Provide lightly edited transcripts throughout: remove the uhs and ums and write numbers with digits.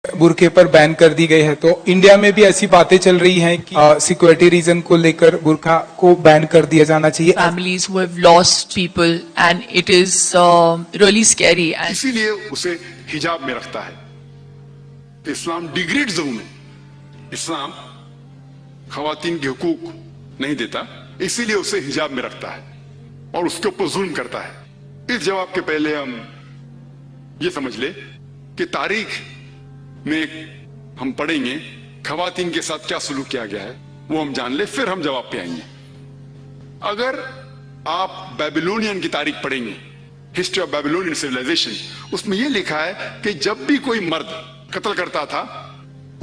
बुरके पर बैन कर दी गई है, तो इंडिया में भी ऐसी बातें चल रही हैं कि सिक्योरिटी रीजन को लेकर बुरका को बैन कर दिया जाना चाहिए। Families who have lost people and it is really scary. And इसीलिए उसे हिजाब में रखता है। इस्लाम डिग्रेड जरूर है, इस्लाम खवातीन के हुकूक नहीं देता, इसीलिए उसे हिजाब में रखता है और उसके ऊपर जुल्म करता है। इस जवाब के पहले हम ये समझ ले कि तारीख में हम पढ़ेंगे खवातीन के साथ क्या सुलूक किया गया है, वो हम जान ले, फिर हम जवाब पे आएंगे। अगर आप बेबीलोनियन की तारीख पढ़ेंगे, हिस्ट्री ऑफ बेबीलोनियन सिविलाइजेशन, उसमें यह लिखा है कि जब भी कोई मर्द कत्ल करता था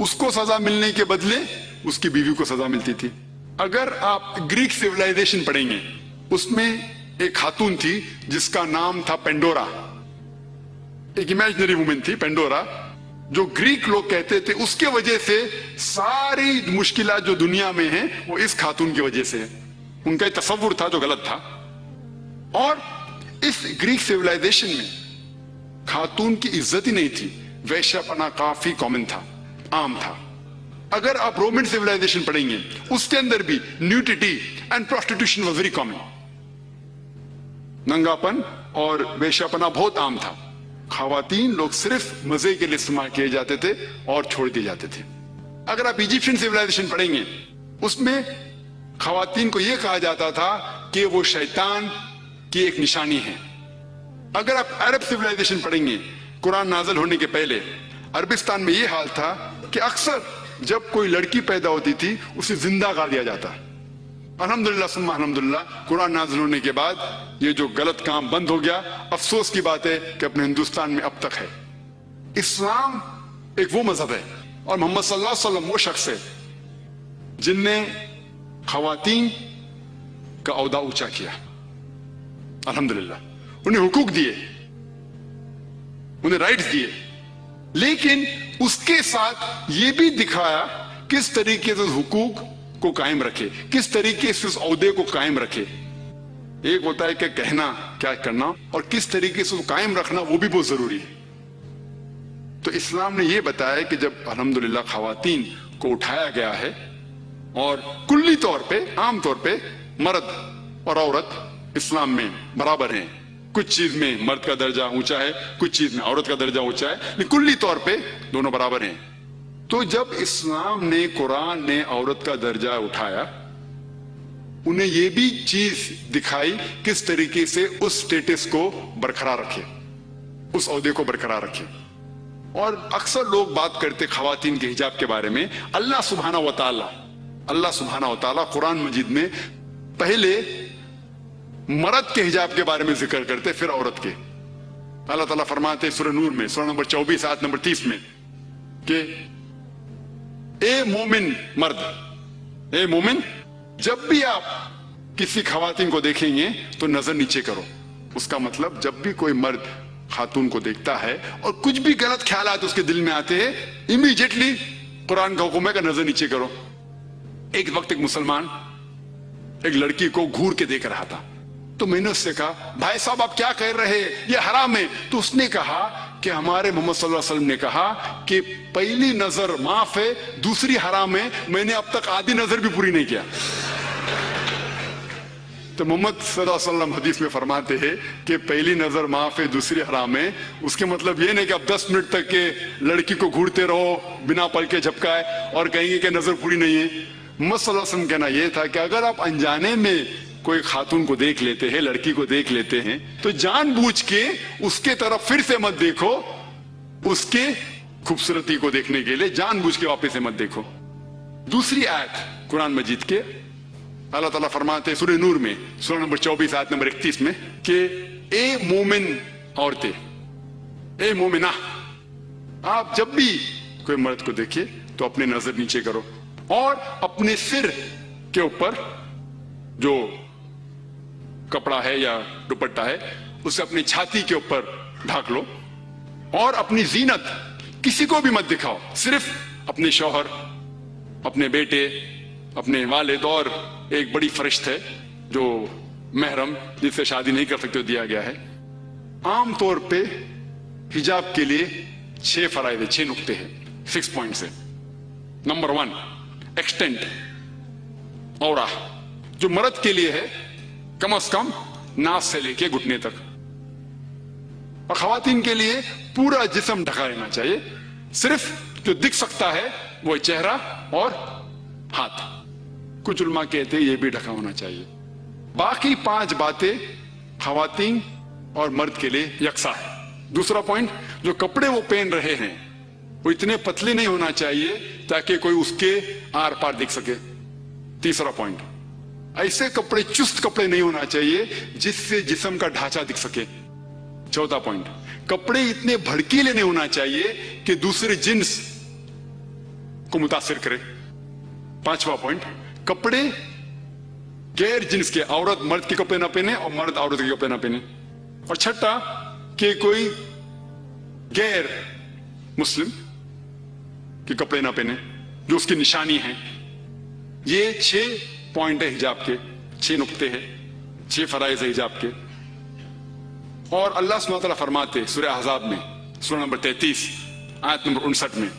उसको सजा मिलने के बदले उसकी बीवी को सजा मिलती थी। अगर आप ग्रीक सिविलाइजेशन पढ़ेंगे, उसमें एक खातून थी जिसका नाम था पेंडोरा, एक इमेजिनरी वुमेन थी पेंडोरा, जो ग्रीक लोग कहते थे उसके वजह से सारी मुश्किलात जो दुनिया में है वो इस खातून की वजह से है। उनका तसव्वुर था जो गलत था। और इस ग्रीक सिविलाइजेशन में खातून की इज्जत ही नहीं थी, वैश्यपना काफी कॉमन था, आम था। अगर आप रोमन सिविलाइजेशन पढ़ेंगे, उसके अंदर भी nudity and prostitution was very common, नंगापन और वैश्यपना बहुत आम था। खवातीन लोग सिर्फ मजे के लिए इस्तेमाल किए जाते थे और छोड़ दिए जाते थे। अगर आप इजिप्शियन सिविलाइजेशन पढ़ेंगे, उसमें खवातीन को यह कहा जाता था कि वो शैतान की एक निशानी है। अगर आप अरब सिविलाइजेशन पढ़ेंगे, कुरान नाज़िल होने के पहले अरबिस्तान में यह हाल था कि अक्सर जब कोई लड़की पैदा होती थी उसे जिंदा कर दिया जाता। अल्हम्दुलिल्लाह सुम्मा अल्हम्दुलिल्लाह, कुरान नाज़िल होने के बाद ये जो गलत काम बंद हो गया। अफसोस की बात है कि अपने हिंदुस्तान में अब तक है। इस्लाम एक वो मजहब है और मोहम्मद सल्लल्लाहु अलैहि वसल्लम वो शख्स है जिनने खवातीन का औहदा ऊंचा किया। अल्हम्दुलिल्लाह, उन्हें हुकूक दिए, उन्हें राइट्स दिए, लेकिन उसके साथ ये भी दिखाया किस तरीके से हुकूक को कायम रखे, किस तरीके से उस औहदे को कायम रखे। एक होता है कि कहना क्या करना, और किस तरीके से उसको कायम रखना वो भी बहुत जरूरी है। तो इस्लाम ने यह बताया कि जब अल्हम्दुलिल्लाह खवातीन को उठाया गया है और कुल्ली तौर पे, आम तौर पे मर्द और औरत इस्लाम में बराबर हैं। कुछ चीज में मर्द का दर्जा ऊंचा है, कुछ चीज में औरत का दर्जा ऊंचा है, लेकिन कुल्ली तौर पे दोनों बराबर हैं। तो जब इस्लाम ने, कुरान ने औरत का दर्जा उठाया, उन्हें यह भी चीज दिखाई किस तरीके से उस स्टेटस को बरकरार रखे, उस ओहदे को बरकरार रखे। और अक्सर लोग बात करते खवातीन के हिजाब के बारे में। अल्लाह सुब्हाना व तआला कुरान मजीद में पहले मर्द के हिजाब के बारे में जिक्र करते, फिर औरत के। अल्लाह ताला फरमाते सूरह नूर में, सूरह नंबर 24 आयत नंबर 30 में कि ए मोमिन मर्द, ए मोमिन, जब भी आप किसी खवातीन को देखेंगे तो नजर नीचे करो। उसका मतलब जब भी कोई मर्द खातून को देखता है और कुछ भी गलत ख्यालात उसके दिल में आते हैं, इमीडिएटली कुरान का हुक्म है कि नजर नीचे करो। एक वक्त एक मुसलमान एक लड़की को घूर के देख रहा था, तो मैंने उससे कहा, भाई साहब आप क्या कह रहे हैं, ये हराम है। तो उसने कहा कि हमारे मोहम्मद सल्लल्लाहु अलैहि वसल्लम ने कहा कि पहली नजर माफ है, दूसरी हराम है। मैंने अब तक आधी नजर भी पूरी नहीं किया। तो मोहम्मद सल्लल्लाहु अलैहि वसल्लम हदीस में फरमाते हैं कि पहली नजर माफ है, दूसरी हराम है। उसके मतलब ये नहीं कि अब 10 मिनट तक के लड़की को घूरते रहो बिना पल के झपकाए और कहेंगे कि नजर पूरी नहीं है। मोहम्मद सल्लल्लाहु अलैहि वसल्लम कहना यह था कि अगर आप अनजाने में कोई खातून को देख लेते हैं, लड़की को देख लेते हैं, तो जानबूझ के उसके तरफ फिर से मत देखो, उसके खूबसूरती को देखने के लिए जानबूझ के वापस से मत देखो। दूसरी आयत कुरान मजीद के अल्लाह ताला फरमाते हैं सूरह नूर में, सूरह नंबर 24 आयत नंबर 31 में कि ए मोमिन औरतें, ए मोमिना, आप जब भी कोई मर्द को देखिए तो अपने नजर नीचे करो और अपने सिर के ऊपर जो कपड़ा है या दुपट्टा है उसे अपनी छाती के ऊपर ढाक लो और अपनी जीनत किसी को भी मत दिखाओ, सिर्फ अपने शौहर, अपने बेटे, अपने वालिद और एक बड़ी फरिश्त है जो महरम जिससे शादी नहीं कर सकते दिया गया है। आम तौर पे हिजाब के लिए 6 फराइद, 6 नुक्ते हैं। 6 पॉइंट्स है। नंबर 1, एक्सटेंट, औरा, जो मर्द के लिए है कम से कम नाक से लेके घुटने तक, और खवातीन के लिए पूरा जिस्म ढका रहना चाहिए। सिर्फ जो दिख सकता है वो चेहरा और हाथ। कुछ उलमा कहते हैं ये भी ढका होना चाहिए। बाकी 5 बातें खवातीन और मर्द के लिए यकसा है। दूसरा पॉइंट, जो कपड़े वो पहन रहे हैं वो इतने पतले नहीं होना चाहिए ताकि कोई उसके आर पार दिख सके। तीसरा पॉइंट, ऐसे कपड़े, चुस्त कपड़े नहीं होना चाहिए जिससे जिस्म का ढांचा दिख सके। चौथा पॉइंट, कपड़े इतने भड़कीले नहीं होना चाहिए कि दूसरे जिन्स को मुतासिर करे। पांचवा पॉइंट, कपड़े गैर जिन्स के, औरत मर्द के कपड़े ना पहने और मर्द औरत के कपड़े ना पहने। और छठा, कि कोई गैर मुस्लिम के कपड़े ना पहने जो उसकी निशानी है। ये 6 पॉइंट है हिजाब के, 6 नुक्ते हैं, 6 फराइज है हिजाब के। और अल्लाह सुब्हानहू व तआला फरमाते सूरह अहज़ाब में, सूरह नंबर 33 आयत नंबर 59 में,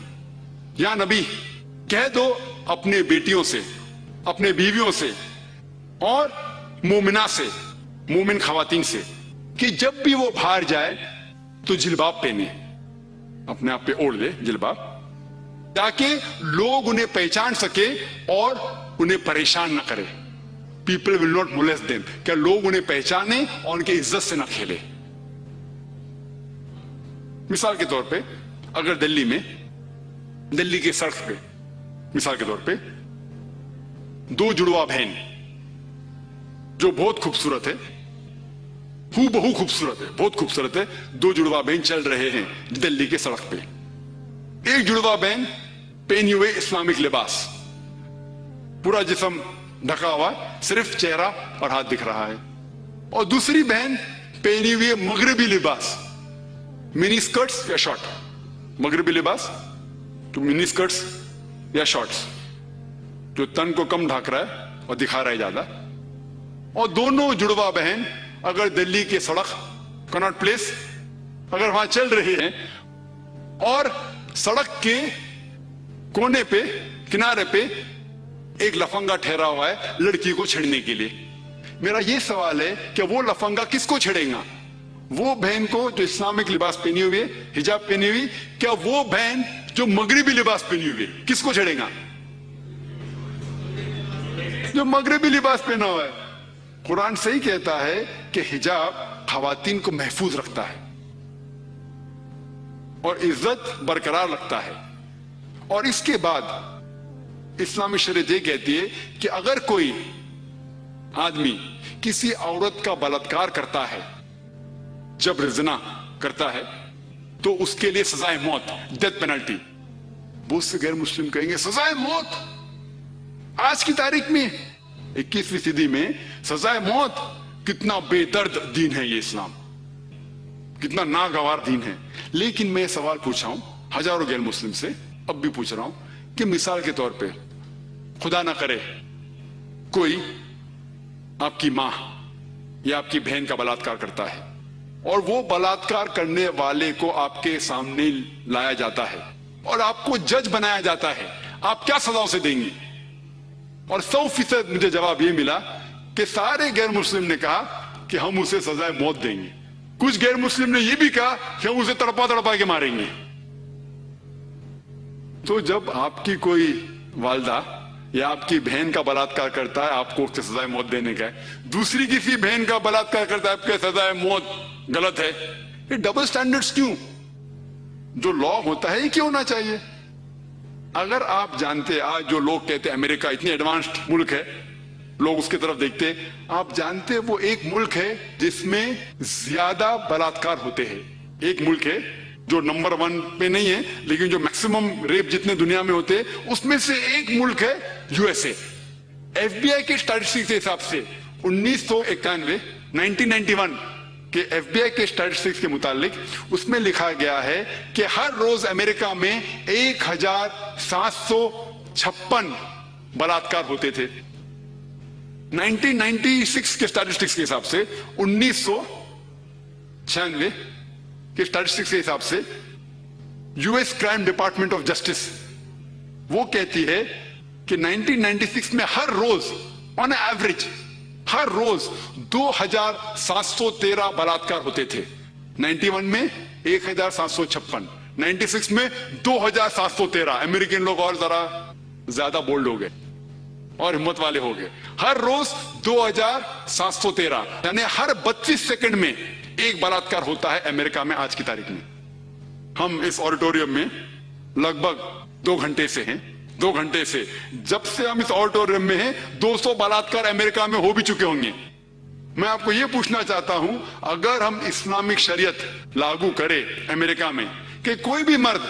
या नबी कह दो अपने बेटियों से, अपने बीवियों से और मोमिना से, मोमिन खवातीन से, कि जब भी वो बाहर जाए तो जिलबाब पहने, अपने आप पे ओढ़ ले जिलबाब, ताकि लोग उन्हें पहचान सके और उन्हें परेशान ना करे। People will not molest them, क्या लोग उन्हें पहचाने और उनकी इज्जत से ना खेले। मिसाल के तौर पे अगर दिल्ली के सड़क पे मिसाल के तौर पे 2 जुड़वा बहन जो बहुत खूबसूरत है, हूबहू खूबसूरत है, बहुत खूबसूरत है, 2 जुड़वा बहन चल रहे हैं दिल्ली के सड़क पे। एक जुड़वा बहन पहनी हुए इस्लामिक लिबास, पूरा जिस्म ढका हुआ, सिर्फ चेहरा और हाथ दिख रहा है, और दूसरी बहन पहनी हुई मगरबी लिबास, मिनी स्कर्ट्स या शॉर्ट, मगरबी लिबास तो मिनी स्कर्ट्स या शॉर्ट्स, जो तन को कम ढक रहा है और दिखा रहा है ज्यादा। और दोनों जुड़वा बहन अगर दिल्ली के सड़क कनॉट प्लेस अगर वहां चल रहे हैं और सड़क के कोने पे, किनारे पे एक लफंगा ठहरा हुआ है लड़की को छेड़ने के लिए, मेरा यह सवाल है कि वो लफंगा किसको छेड़ेगा? वो बहन को जो इस्लामिक लिबास पहनी हुई है, हिजाब पहनी हुई, क्या वो बहन जो मगरिबी लिबास पहनी हुई है किसको छेड़ेगा? जो मगरिबी लिबास पहना हुआ है। कुरान सही कहता है कि हिजाब खवातीन को महफूज रखता है और इज्जत बरकरार रखता है। और इसके बाद इस्लामी शरीयत ये कहती है कि अगर कोई आदमी किसी औरत का बलात्कार करता है, जबर ज़िना करता है, तो उसके लिए सजाए मौत, डेथ पेनल्टी। बहुत से गैर मुस्लिम कहेंगे सजाए मौत, आज की तारीख में 21वीं सदी में सजाए मौत, कितना बेदर्द दीन है ये इस्लाम, कितना नागवार दीन है। लेकिन मैं सवाल पूछा हूं हजारों गैर मुस्लिम से, अब भी पूछ रहा हूं कि मिसाल के तौर पे खुदा ना करे कोई आपकी मां या आपकी बहन का बलात्कार करता है और वो बलात्कार करने वाले को आपके सामने लाया जाता है और आपको जज बनाया जाता है, आप क्या सजा उसे देंगे? और 100% मुझे जवाब ये मिला कि सारे गैर मुस्लिम ने कहा कि हम उसे सजाए मौत देंगे। कुछ गैर मुस्लिम ने यह भी कहा कि हम उसे तड़पा तड़पा के मारेंगे। तो जब आपकी कोई वालदा या आपकी बहन का बलात्कार करता है, आपको उससे सजाए मौत देने का है, दूसरी किसी बहन का बलात्कार करता है, आपके सजाए मौत गलत है। ये डबल स्टैंडर्ड्स क्यों? जो लॉ होता है ये क्यों होना चाहिए? अगर आप जानते, आज जो लोग कहते हैं अमेरिका इतनी एडवांस्ड मुल्क है, लोग उसकी तरफ देखते, आप जानते वो एक मुल्क है जिसमें ज्यादा बलात्कार होते हैं। एक मुल्क है जो नंबर 1 पे नहीं है, लेकिन जो मैक्सिमम रेप जितने दुनिया में होते हैं उसमें से एक मुल्क है यूएसए। एफबीआई के स्टैटिस्टिक्स के हिसाब से 1991 1991 के एफबीआई के स्टैटिस्टिक्स के मुतालिक उसमें लिखा गया है कि हर रोज अमेरिका में 1756 बलात्कार होते थे। 1996 के स्टैटिस्टिक्स के हिसाब से, 1996 के स्टैटिस्टिक्स के हिसाब से US crime department of justice वो कहती है कि 1996 में हर रोज ऑन एवरेज हर रोज 2713 बलात्कार होते थे। 91 में 1756, 96 में 2713। अमेरिकन लोग और जरा ज्यादा बोल्ड हो गए और हिम्मत वाले हो गए। हर रोज 2713, यानी हर 32 सेकंड में एक बलात्कार होता है अमेरिका में आज की तारीख में। हम इस ऑडिटोरियम में लगभग 2 घंटे से हैं। 2 घंटे से, जब से हम इस ऑडिटोरियम में हैं, 200 बलात्कार अमेरिका में हो भी चुके होंगे। मैं आपको यह पूछना चाहता हूं, अगर हम इस्लामिक शरीयत लागू करें अमेरिका में कि कोई भी मर्द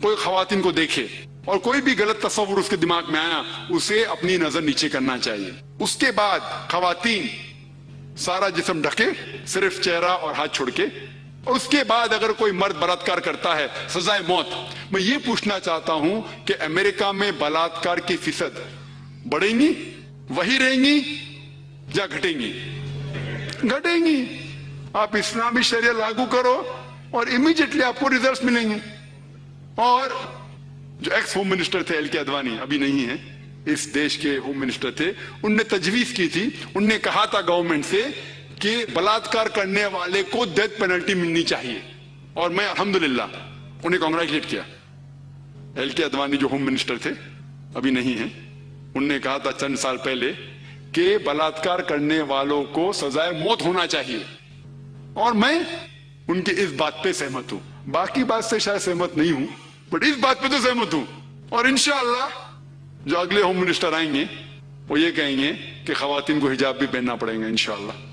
कोई खवातीन को देखे और कोई भी गलत तस्वुर उसके दिमाग में आया, उसे अपनी नजर नीचे करना चाहिए। उसके बाद खवातीन सारा जिस्म ढके, सिर्फ चेहरा और हाथ छोड़ के, और उसके बाद अगर कोई मर्द बलात्कार करता है, सजाए मौत। मैं ये पूछना चाहता हूं कि अमेरिका में बलात्कार की फीसद बढ़ेंगी, वही रहेंगी या घटेंगी? घटेंगी। आप इस्लामी शरिया लागू करो और इमीडिएटली आपको रिजल्ट्स मिलेंगे। और जो एक्स होम मिनिस्टर थे एल.के. अडवाणी, अभी नहीं है, इस देश के होम मिनिस्टर थे, उनने तजवीज की थी, उनने कहा था गवर्नमेंट से कि बलात्कार करने वाले को डेथ पेनल्टी मिलनी चाहिए। और मैं अल्हम्दुलिल्लाह उन्हें कांग्रेचुलेट किया। एल.के. अडवाणी जो होम मिनिस्टर थे, अभी नहीं है, उनने कहा था चंद साल पहले कि बलात्कार करने वालों को सजाए मौत होना चाहिए। और मैं उनकी इस बात पे सहमत हूं। बाकी बात से शायद सहमत नहीं हूं, बट इस बात पे तो सहमत हूं। और इंशाअल्लाह जो अगले होम मिनिस्टर आएंगे वो ये कहेंगे कि खवातीन को हिजाब भी पहनना पड़ेगा इंशाअल्लाह।